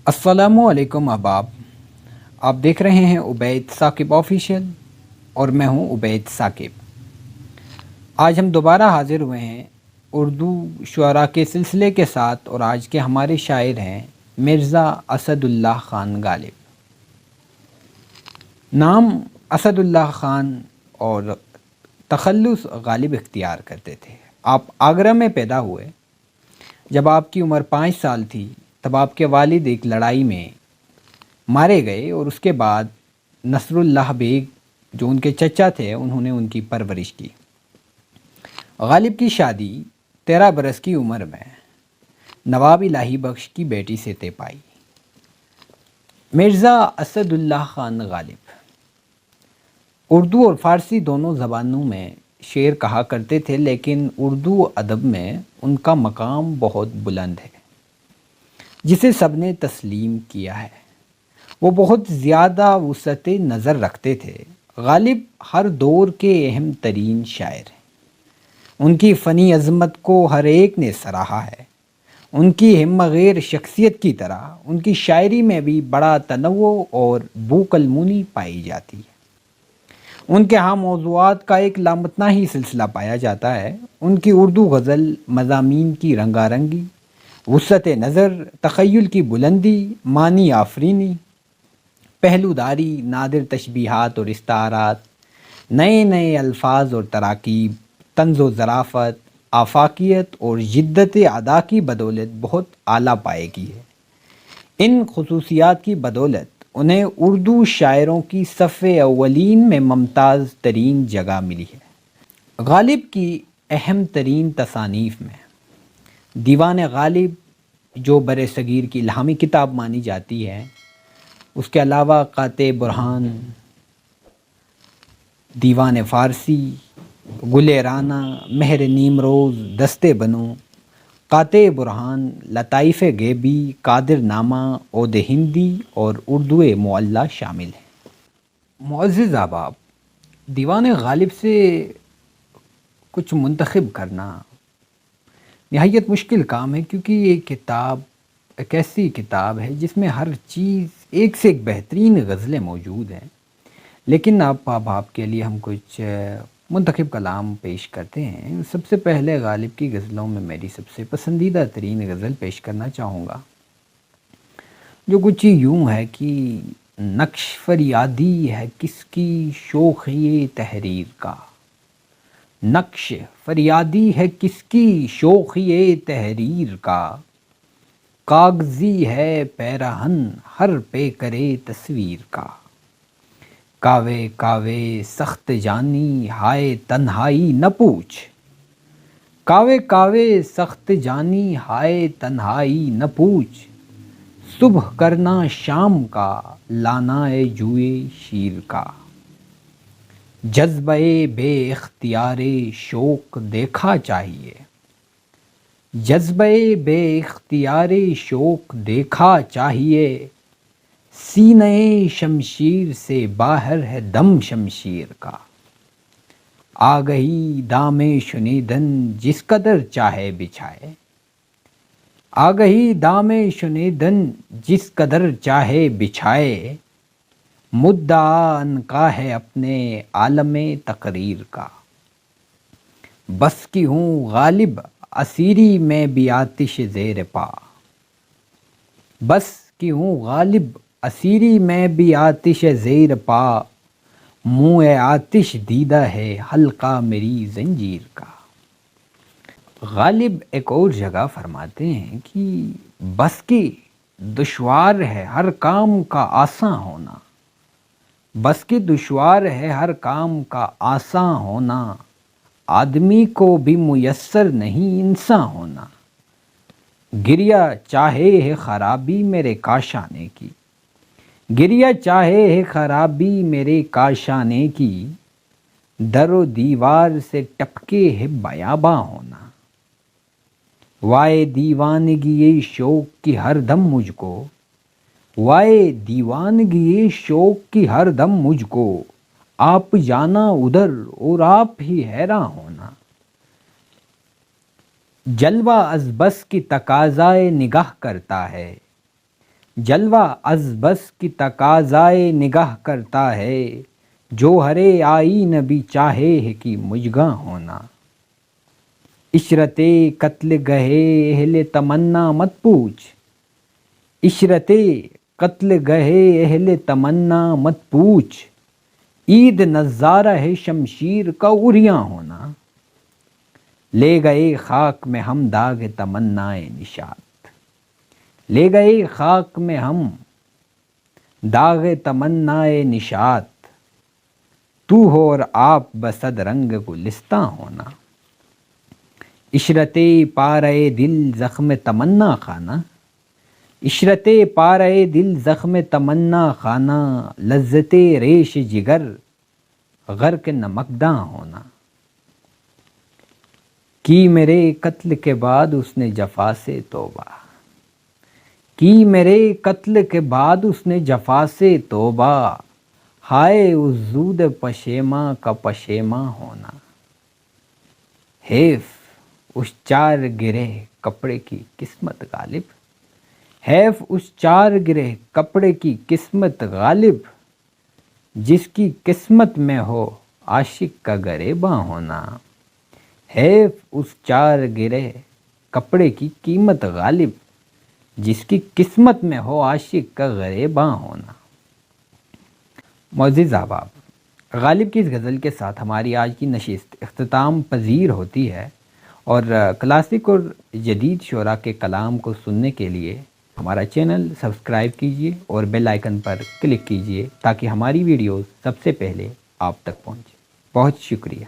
السلام علیکم احباب، آپ دیکھ رہے ہیں عبید ثاقب آفیشیل اور میں ہوں عبید ثاقب۔ آج ہم دوبارہ حاضر ہوئے ہیں اردو شعراء کے سلسلے کے ساتھ، اور آج کے ہمارے شاعر ہیں مرزا اسد اللہ خان غالب۔ نام اسد اللہ خان اور تخلص غالب اختیار کرتے تھے۔ آپ آگرہ میں پیدا ہوئے۔ جب آپ کی عمر 5 سال تھی تب آپ کے والد ایک لڑائی میں مارے گئے، اور اس کے بعد نصر اللہ بیگ جو ان کے چچا تھے انہوں نے ان کی پرورش کی۔ غالب کی شادی 13 برس کی عمر میں نواب الہی بخش کی بیٹی سے طے پائی۔ مرزا اسد اللہ خان غالب اردو اور فارسی دونوں زبانوں میں شعر کہا کرتے تھے، لیکن اردو ادب میں ان کا مقام بہت بلند ہے جسے سب نے تسلیم کیا ہے۔ وہ بہت زیادہ وسعت نظر رکھتے تھے۔ غالب ہر دور کے اہم ترین شاعر ہیں۔ ان کی فنی عظمت کو ہر ایک نے سراہا ہے۔ ان کی ہم غیر شخصیت کی طرح ان کی شاعری میں بھی بڑا تنوع اور بو کلمونی پائی جاتی ہے۔ ان کے ہاں موضوعات کا ایک لامتناہی سلسلہ پایا جاتا ہے۔ ان کی اردو غزل مضامین کی رنگا رنگی، وسعت نظر، تخیل کی بلندی، معنی آفرینی، پہلوداری، نادر تشبیہات اور استعارات، نئے نئے الفاظ اور تراکیب، طنز و ظرافت، آفاقیت اور جدت ادا کی بدولت بہت اعلیٰ پائے گی ہے۔ ان خصوصیات کی بدولت انہیں اردو شاعروں کی صف اولین میں ممتاز ترین جگہ ملی ہے۔ غالب کی اہم ترین تصانیف میں دیوان غالب جو بر صغیر کی الہامی کتاب مانی جاتی ہے، اس کے علاوہ قاطع برہان، دیوان فارسی، گل رانہ، مہر نیمروز، دست بنو، قاطع برہان، لطائف غیبی، قادر نامہ، عود ہندی اور اردو معلیٰ شامل ہیں۔ معزز احباب، دیوان غالب سے کچھ منتخب کرنا نہایت مشکل کام ہے، کیونکہ یہ کتاب ایک ایسی کتاب ہے جس میں ہر چیز ایک سے ایک بہترین غزلیں موجود ہیں۔ لیکن آپ احباب کے لیے ہم کچھ منتخب کلام پیش کرتے ہیں۔ سب سے پہلے غالب کی غزلوں میں میری سب سے پسندیدہ ترین غزل پیش کرنا چاہوں گا، جو کچھ یوں ہے کہ نقش فریادی ہے کس کی شوخی تحریر کا، نقش فریادی ہے کس کی شوخی تحریر کا، کاغذی ہے پیراہن ہر پہ کرے تصویر کا، کاوے کاوے سخت جانی ہائے تنہائی نہ پوچھ، کاوے کاوے سخت جانی ہائے تنہائی نہ پوچھ، صبح کرنا شام کا لانا اے جوئے شیر کا، جذبہ بے اختیار شوق دیکھا چاہیے، جذبہ بے اختیار شوق دیکھا چاہیے، سینے شمشیر سے باہر ہے دم شمشیر کا، آگہی دام شنیدن جس قدر چاہے بچھائے، آگہی دام شنیدن جس قدر چاہے بچھائے، مدعا عنقا ہے اپنے عالم تقریر کا، بس کی ہوں غالب اسیری میں بھی آتش زیر پا، بس کی ہوں غالب اسیری میں بھی آتش زیر پا، منہ آتش دیدہ ہے حلقہ میری زنجیر کا۔ غالب ایک اور جگہ فرماتے ہیں کہ بس کی دشوار ہے ہر کام کا آساں ہونا، بس کی دشوار ہے ہر کام کا آساں ہونا، آدمی کو بھی میسر نہیں انساں ہونا، گریہ چاہے ہے خرابی میرے کاشانے کی، گریہ چاہے ہے خرابی میرے کاشانے کی، در و دیوار سے ٹپکے ہے بیاباں ہونا، وائے دیوانگی شوق کی ہر دم مجھ کو، وائے دیوانگی شوق کی ہر دم مجھ کو، آپ جانا ادھر اور آپ ہی حیراں ہونا، جلوہ از بس کی تقاضائے نگاہ کرتا ہے، جلوہ از بس کی تقاضائے نگاہ کرتا ہے، جوہر آئینہ بھی چاہے ہے کہ مژگاں ہونا۔ عشرت قتل گہے اہل تمنا مت پوچھ، عشرت قتل گہے اہل تمنا مت پوچھ، عید نظارہ ہے شمشیر کا عریاں ہونا۔ لے گئے خاک میں ہم داغ تمنائے نشاط، لے گئے خاک میں ہم داغ تمنائے نشاط، تو ہو اور آپ بصد رنگ گلستاں ہونا۔ عشرت پارے دل زخم تمنا خانہ، عشرت پارے دل زخم تمنا خانہ، لذت ریش جگر غرق نمکداں ہونا۔ کی میرے قتل کے بعد اس نے جفا سے توبہ، کی میرے قتل کے بعد اس نے جفا سے توبہ، ہائے اس زود پشیماں کا پشیماں ہونا۔ حیف اس چار گرہ کپڑے کی قسمت غالب، حیف اس چار گرہ کپڑے کی قسمت غالب، جس کی قسمت میں ہو عاشق کا گریباں ہونا۔ حیف اس چار گرہ کپڑے کی قیمت غالب، جس کی قسمت میں ہو عاشق کا گریباں ہونا۔ معزز احباب، غالب کی اس غزل کے ساتھ ہماری آج کی نشست اختتام پذیر ہوتی ہے، اور کلاسک اور جدید شعراء کے کلام کو سننے کے لیے ہمارا چینل سبسکرائب کیجیے اور بیل آئیکن پر کلک کیجیے تاکہ ہماری ویڈیوز سب سے پہلے آپ تک پہنچے۔ بہت شکریہ۔